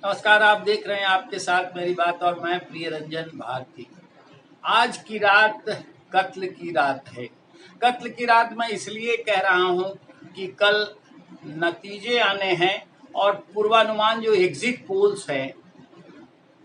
नमस्कार। आप देख रहे हैं आपके साथ मेरी बात और मैं प्रिय रंजन भारती। आज की रात कत्ल की रात है। कत्ल की रात मैं इसलिए कह रहा हूं कि कल नतीजे आने हैं और पूर्वानुमान जो एग्जिट पोल्स हैं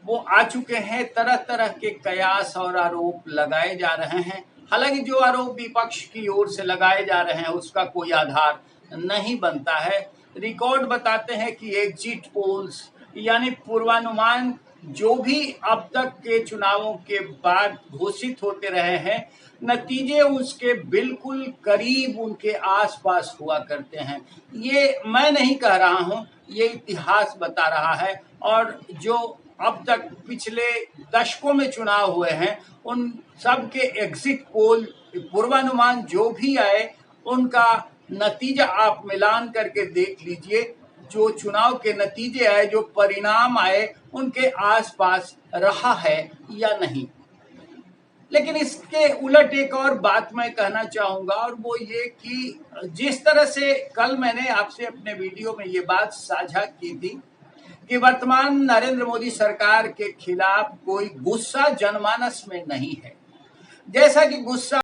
वो आ चुके हैं। तरह तरह के कयास और आरोप लगाए जा रहे हैं। हालांकि जो आरोप विपक्ष की ओर से लगाए जा रहे हैं उसका कोई आधार नहीं बनता है। रिकॉर्ड बताते हैं कि एग्जिट पोल्स यानी पूर्वानुमान जो भी अब तक के चुनावों के बाद घोषित होते रहे हैं, नतीजे उसके बिल्कुल करीब, उनके आसपास हुआ करते हैं। ये मैं नहीं कह रहा हूं, ये इतिहास बता रहा है। और जो अब तक पिछले दशकों में चुनाव हुए हैं उन सब के एग्जिट पोल पूर्वानुमान जो भी आए उनका नतीजा आप मिलान करके देख लीजिए। जो चुनाव के नतीजे आए, जो परिणाम आए, उनके आसपास रहा है या नहीं। लेकिन इसके उलट एक और बात मैं कहना चाहूंगा और वो ये कि जिस तरह से कल मैंने आपसे अपने वीडियो में ये बात साझा की थी कि वर्तमान नरेंद्र मोदी सरकार के खिलाफ कोई गुस्सा जनमानस में नहीं है। जैसा कि गुस्सा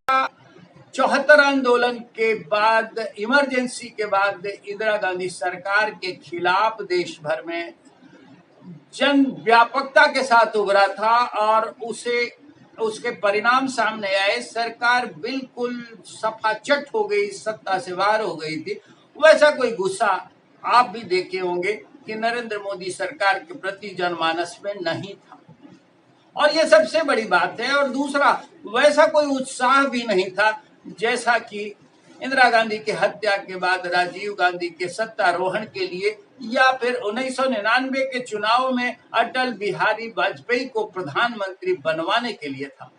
74 आंदोलन के बाद, इमरजेंसी के बाद इंदिरा गांधी सरकार के खिलाफ देश भर में जन व्यापकता के साथ उभरा था और उसके परिणाम सामने आए। सरकार बिल्कुल सफाचट हो गई, सत्ता से बाहर हो गई थी। वैसा कोई गुस्सा आप भी देखे होंगे कि नरेंद्र मोदी सरकार के प्रति जनमानस में नहीं था, और ये सबसे बड़ी बात है। और दूसरा, वैसा कोई उत्साह भी नहीं था जैसा कि इंदिरा गांधी की हत्या के बाद राजीव गांधी के सत्तारोहण के लिए या फिर 1999 के चुनाव में अटल बिहारी वाजपेयी को प्रधानमंत्री बनवाने के लिए था।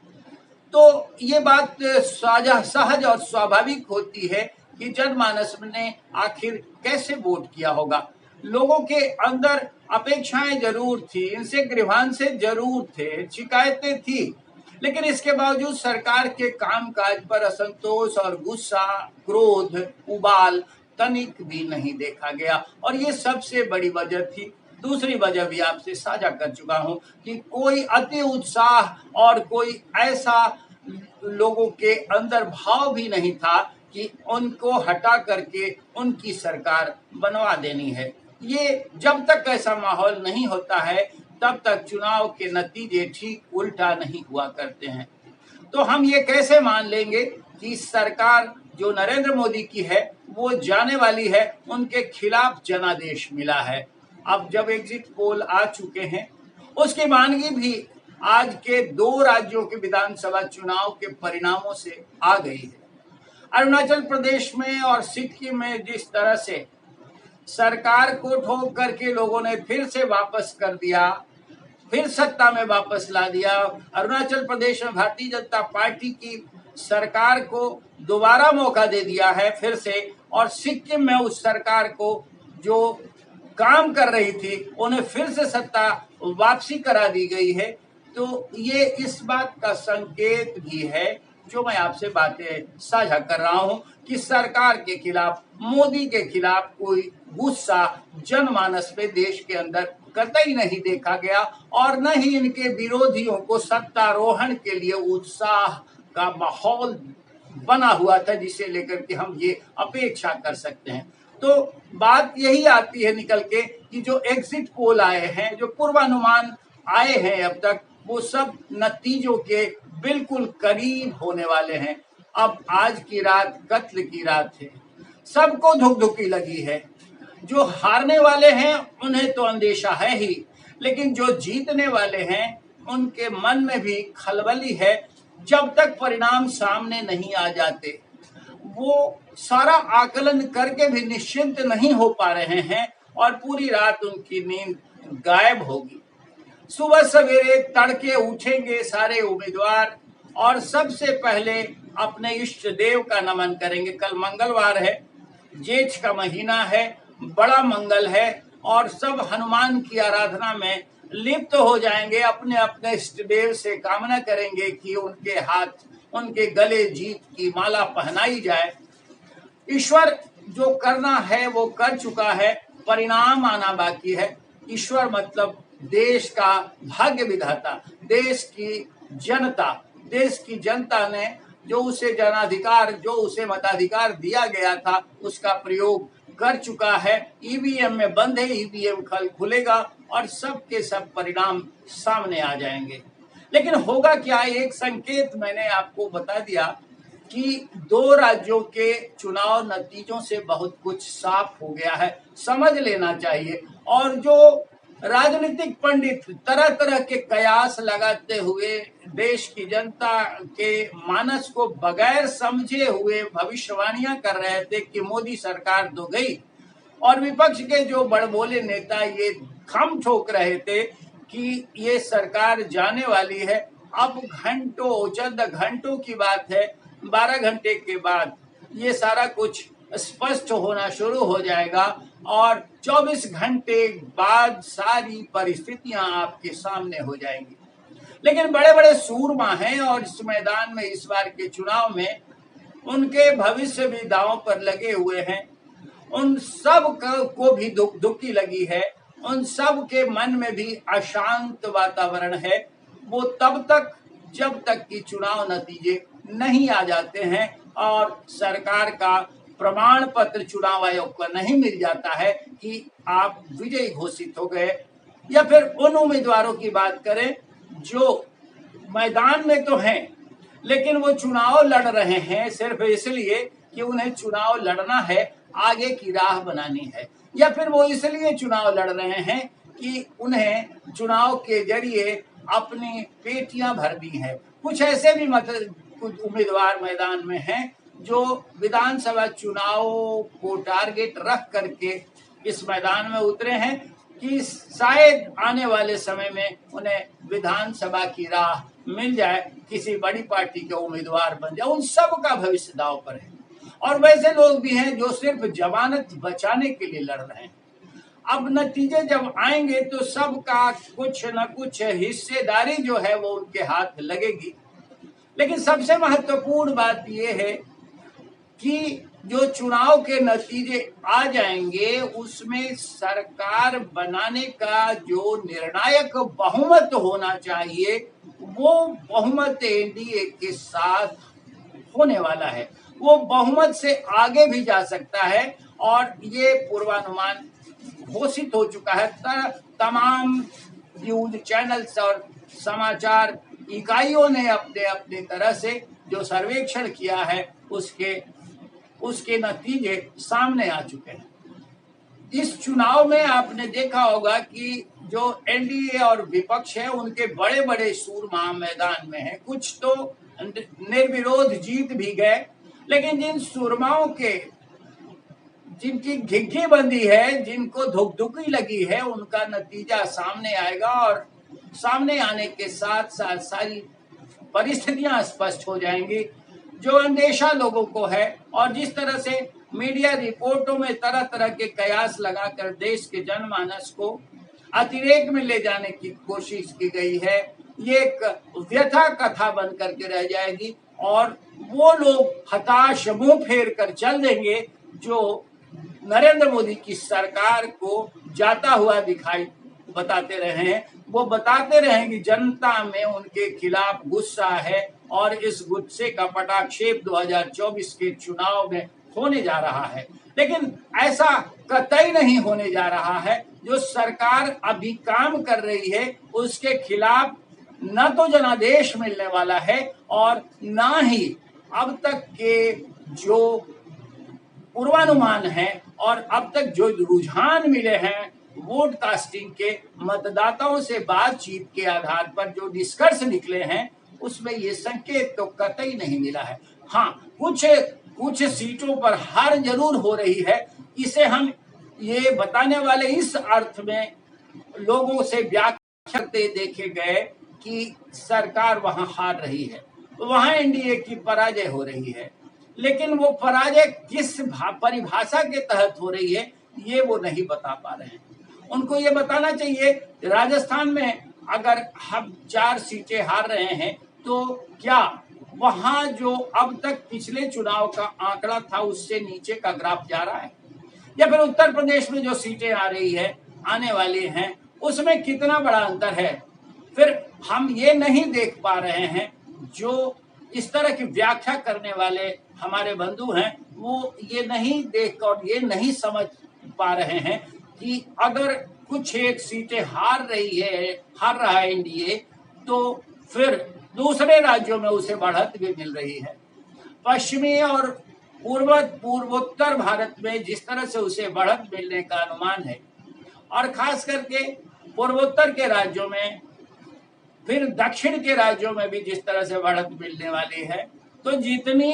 तो ये बात सहज और स्वाभाविक होती है कि जनमानस ने आखिर कैसे वोट किया होगा। लोगों के अंदर अपेक्षाएं जरूर थी, इनसे ग्रीवांसे जरूर थे, शिकायतें थी, लेकिन इसके बावजूद सरकार के कामकाज पर असंतोष और गुस्सा, क्रोध, उबाल तनिक भी नहीं देखा गया। और ये सबसे बड़ी वजह थी। दूसरी वजह भी आपसे साझा कर चुका हूं कि कोई अति उत्साह और कोई ऐसा लोगों के अंदर भाव भी नहीं था कि उनको हटा करके उनकी सरकार बनवा देनी है। ये जब तक ऐसा माहौल नहीं होता है तब तक चुनाव के नतीजे ठीक उल्टा नहीं हुआ करते हैं। तो हम ये कैसे मान लेंगे कि सरकार जो नरेंद्र मोदी की है वो जाने वाली है, उनके खिलाफ जनादेश मिला है। अब जब एग्जिट पोल आ चुके हैं, उसकी मानगी भी आज के 2 राज्यों के विधानसभा चुनाव के परिणामों से आ गई है। अरुणाचल प्रदेश में और सिक्किम में जिस तरह से सरकार को ठोक करके लोगों ने फिर से वापस कर दिया, फिर सत्ता में वापस ला दिया। अरुणाचल प्रदेश में भारतीय जनता पार्टी की सरकार को दोबारा मौका दे दिया है फिर से, और सिक्किम में उस सरकार को जो काम कर रही थी उन्हें फिर से सत्ता वापसी करा दी गई है। तो ये इस बात का संकेत भी है जो मैं आपसे बातें साझा कर रहा हूं कि सरकार के खिलाफ, मोदी के खिलाफ कोई गुस्सा जनमानस में देश के अंदर कतई नहीं देखा गया, और न ही इनके विरोधियों को सत्तारोहण के लिए उत्साह का माहौल बना हुआ था जिसे लेकर के हम ये अपेक्षा कर सकते हैं। तो बात यही आती है निकल के कि जो एग्जिट पोल आए हैं, जो पूर्वानुमान आए हैं अब तक, वो सब नतीजों के बिल्कुल करीब होने वाले हैं। अब आज की रात कत्ल की रात है, सबको धुकधुकी लगी है। जो हारने वाले हैं उन्हें तो अंदेशा है ही, लेकिन जो जीतने वाले हैं उनके मन में भी खलबली है। जब तक परिणाम सामने नहीं आ जाते वो सारा आकलन करके भी निश्चिंत नहीं हो पा रहे हैं और पूरी रात उनकी नींद गायब होगी। सुबह सवेरे तड़के उठेंगे सारे उम्मीदवार और सबसे पहले अपने इष्ट देव का नमन करेंगे। कल मंगलवार है, जेठ का महीना है, बड़ा मंगल है, और सब हनुमान की आराधना में लिप्त हो जाएंगे। अपने अपने इष्ट देव से कामना करेंगे कि उनके हाथ, उनके गले जीत की माला पहनाई जाए। ईश्वर जो करना है वो कर चुका है, परिणाम आना बाकी है। ईश्वर मतलब देश का भाग्य विधाता, देश की जनता ने जो उसे जनाधिकार, जो उसे मताधिकार दिया गया था, उसका प्रयोग कर चुका है। ईवीएम में बंद है, ईवीएम कल खुलेगा और सब के सब परिणाम सामने आ जाएंगे। लेकिन होगा क्या, एक संकेत मैंने आपको बता दिया कि 2 राज्यों के चुनाव नतीजों से बहुत कुछ साफ हो गया है, समझ लेना चाहिए। और जो राजनीतिक पंडित तरह तरह के कयास लगाते हुए देश की जनता के मानस को बगैर समझे हुए भविष्यवाणियां कर रहे थे कि मोदी सरकार तो गई, और विपक्ष के जो बड़बोले नेता ये खम ठोक रहे थे कि ये सरकार जाने वाली है। अब घंटों, चंद घंटों की बात है, 12 घंटे के बाद ये सारा कुछ स्पष्ट होना शुरू हो जाएगा और 24 घंटे बाद सारी परिस्थितियां आपके सामने हो जाएंगी। लेकिन बड़े बड़े सूरमा हैं और इस मैदान में, इस बार के चुनाव में उनके भविष्य भी दांव पर लगे हुए हैं। उन सब को भी दुखी लगी है, उन सब के मन में भी अशांत वातावरण है। वो तब तक जब तक कि चुनाव नतीजे नहीं आ जाते हैं और सरकार का प्रमाण पत्र चुनाव आयोग को नहीं मिल जाता है कि आप विजयी घोषित हो गए। या फिर उन उम्मीदवारों की बात करें जो मैदान में तो हैं लेकिन वो चुनाव लड़ रहे हैं सिर्फ इसलिए कि उन्हें चुनाव लड़ना है, आगे की राह बनानी है, या फिर वो इसलिए चुनाव लड़ रहे हैं कि उन्हें चुनाव के जरिए अपनी पेटियां भरनी है। कुछ ऐसे भी कुछ उम्मीदवार मैदान में हैं जो विधानसभा चुनाव को टारगेट रख करके इस मैदान में उतरे हैं कि शायद आने वाले समय में उन्हें विधानसभा की राह मिल जाए, किसी बड़ी पार्टी के उम्मीदवार बन जाए। उन सब का भविष्य दांव पर है। और वैसे लोग भी हैं जो सिर्फ जमानत बचाने के लिए लड़ रहे हैं। अब नतीजे जब आएंगे तो सबका कुछ न कुछ हिस्सेदारी जो है वो उनके हाथ लगेगी। लेकिन सबसे महत्वपूर्ण बात यह है कि जो चुनाव के नतीजे आ जाएंगे उसमें सरकार बनाने का जो निर्णायक बहुमत होना चाहिए वो बहुमत एनडीए के साथ होने वाला है। वो बहुमत से आगे भी जा सकता है और ये पूर्वानुमान घोषित हो चुका है। तमाम न्यूज चैनल्स और समाचार इकाइयों ने अपने अपने तरह से जो सर्वेक्षण किया है उसके नतीजे सामने आ चुके हैं। इस चुनाव में आपने देखा होगा कि जो एनडीए और विपक्ष है उनके बड़े बड़े सूरमा मैदान में हैं। कुछ तो निर्विरोध जीत भी गए, लेकिन जिन सूरमाओं के जिनकी घिघी बंदी है, जिनको धुकधुकी लगी है, उनका नतीजा सामने आएगा और सामने आने के साथ साथ सारी परिस्थितियां स्पष्ट हो जाएंगी। जो अंदेशा लोगों को है और जिस तरह से मीडिया रिपोर्टों में तरह तरह के कयास लगाकर देश के जनमानस को अतिरेक में ले जाने की कोशिश की गई है, ये एक व्यथा कथा बन करके रह जाएगी और वो लोग हताश मुंह फेर कर चल देंगे जो नरेंद्र मोदी की सरकार को जाता हुआ दिखाई बताते रहे हैं। वो बताते रहे कि जनता में उनके खिलाफ गुस्सा है और इस गुस्से का पटाक्षेप 2024 के चुनाव में होने जा रहा है। लेकिन ऐसा कतई नहीं होने जा रहा है। जो सरकार अभी काम कर रही है उसके खिलाफ न तो जनादेश मिलने वाला है और न ही अब तक के जो पूर्वानुमान है और अब तक जो रुझान मिले हैं वोट कास्टिंग के मतदाताओं से बातचीत के आधार पर जो निष्कर्ष निकले हैं उसमें ये संकेत तो कतई नहीं मिला है। हाँ, कुछ सीटों पर हार जरूर हो रही है। इसे हम ये बताने वाले इस अर्थ में लोगों से व्याख्या करते देखे गए कि सरकार वहां हार रही है, वहां एनडीए की पराजय हो रही है, लेकिन वो पराजय किस परिभाषा के तहत हो रही है ये वो नहीं बता पा रहे हैं। उनको ये बताना चाहिए राजस्थान में अगर हम 4 सीटें हार रहे हैं तो क्या वहां जो अब तक पिछले चुनाव का आंकड़ा था उससे नीचे का ग्राफ जा रहा है, या फिर उत्तर प्रदेश में जो सीटें आ रही है आने वाली हैं उसमें कितना बड़ा अंतर है। फिर हम ये नहीं देख पा रहे हैं, जो इस तरह की व्याख्या करने वाले हमारे बंधु हैं वो ये नहीं देख और ये नहीं समझ पा रहे हैं कि अगर कुछ एक सीटें हार रहा है एनडीए, तो फिर दूसरे राज्यों में उसे बढ़त भी मिल रही है। पश्चिमी और पूर्वोत्तर भारत में जिस तरह से उसे बढ़त मिलने का अनुमान है, और खास करके पूर्वोत्तर के राज्यों में, फिर दक्षिण के राज्यों में भी जिस तरह से बढ़त मिलने वाली है, तो जितनी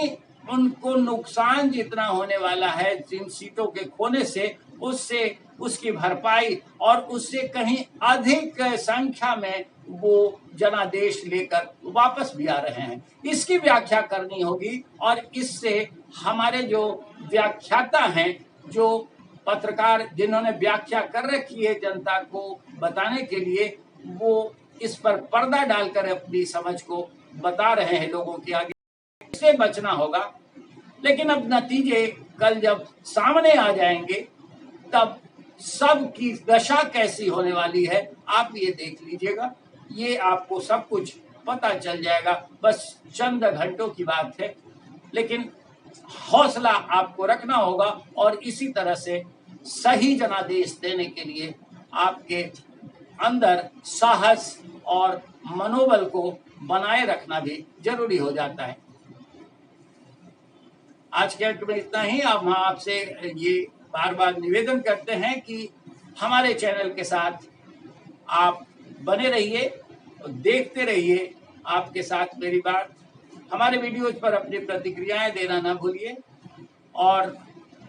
उनको नुकसान जितना होने वाला है जिन सीटों के खोने से, उससे उसकी भरपाई और उससे कहीं अधिक संख्या में वो जनादेश लेकर वापस भी आ रहे हैं। इसकी व्याख्या करनी होगी और इससे हमारे जो व्याख्याता हैं, जो पत्रकार जिन्होंने व्याख्या कर रखी है जनता को बताने के लिए, वो इस पर पर्दा डालकर अपनी समझ को बता रहे हैं लोगों के आगे। इससे बचना होगा। लेकिन अब नतीजे कल जब सामने आ जाएंगे तब सबकी दशा कैसी होने वाली है आप ये देख लीजिएगा। ये आपको सब कुछ पता चल जाएगा, बस चंद घंटों की बात है। लेकिन हौसला आपको रखना होगा और इसी तरह से सही जनादेश देने के लिए आपके अंदर साहस और मनोबल को बनाए रखना भी जरूरी हो जाता है। आज के अंक में इतना ही। अब हम आपसे ये बार बार निवेदन करते हैं कि हमारे चैनल के साथ आप बने रहिए, देखते रहिए। आपके साथ मेरी बात, हमारे वीडियोज पर अपनी प्रतिक्रियाएं देना ना भूलिए और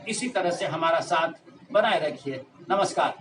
इसी तरह से हमारा साथ बनाए रखिए। नमस्कार।